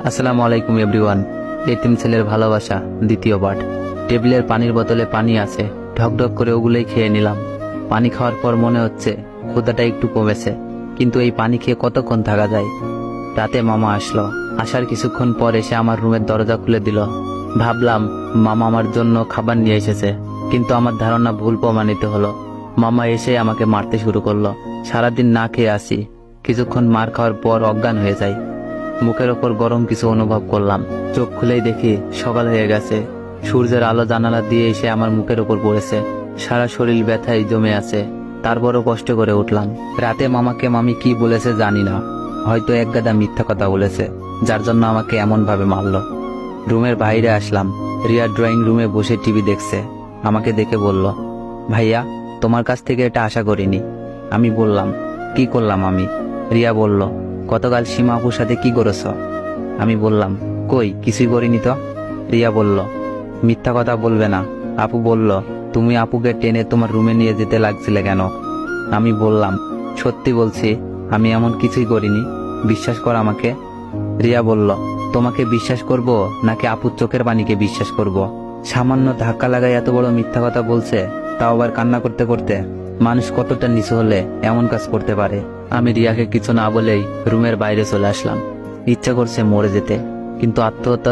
আসসালামু আলাইকুম এভরিওয়ান। এতিম ছেলের ভালোবাসা দ্বিতীয় পার্ট। টেবিলের পানির বোতলে পানি আছে, ঢকঢক করে ওগুলোই খেয়ে নিলাম। পানি খাওয়ার পর মনে হচ্ছে ক্ষুধাটা একটু কমেছে, কিন্তু এই পানি খেয়ে কতক্ষণ থাকা যায়। রাতে মামা আসলো। আসার কিছুক্ষণ পর এসে আমার রুমের দরজা খুলে দিল। ভাবলাম মামা আমার জন্য খাবার নিয়ে এসেছে, কিন্তু আমার ধারণা ভুল প্রমাণিত হলো। মামা এসে আমাকে মারতে শুরু করলো। সারাদিন না খেয়ে আসি, কিছুক্ষণ মার খাওয়ার পর অজ্ঞান হয়ে যাই। মুখের ওপর গরম কিছু অনুভব করলাম। চোখ খুলেই দেখি সকাল হয়ে গেছে। সূর্যের আলো জানালা দিয়ে এসে আমার মুখের ওপর পড়েছে। সারা শরীর ব্যথায় জমে আছে। তারপরও কষ্ট করে উঠলাম। রাতে মামাকে মামি কি বলেছে জানি না, হয়তো এক গাদা মিথ্যা কথা বলেছে, যার জন্য আমাকে এমন ভাবে মারলো। রুমের বাইরে আসলাম। রিয়া ড্রয়িং রুমে বসে টিভি দেখছে। আমাকে দেখে বলল, ভাইয়া, তোমার কাছ থেকে এটা আশা করিনি। আমি বললাম, কি করলাম আমি? রিয়া বলল, গতকাল সীমা আপুর সাথে কি করেছ? আমি বললাম, কই কিছুই করিনি তো। রিয়া বলল, মিথ্যা কথা বলবে না। আপু বলল, তুমি আপুকে টেনে তোমার রুমে নিয়ে যেতে লাগছিলে কেন? আমি বললাম, সত্যি বলছি, আমি এমন কিছুই করিনি, বিশ্বাস কর আমাকে। রিয়া বলল, তোমাকে বিশ্বাস করব নাকি আপুর চোখের পানিকে বিশ্বাস করব? সামান্য ধাক্কা লাগায় এত বড় মিথ্যা কথা বলছে, তাও আবার কান্না করতে করতে। মানুষ কতটা নিচু হলে এমন কাজ করতে পারে? আমি রিয়াকে কিছু না বলেই রুমের বাইরে চলে আসলাম। ইচ্ছা করছে মরে যেতে, কিন্তু আত্মহত্যা তো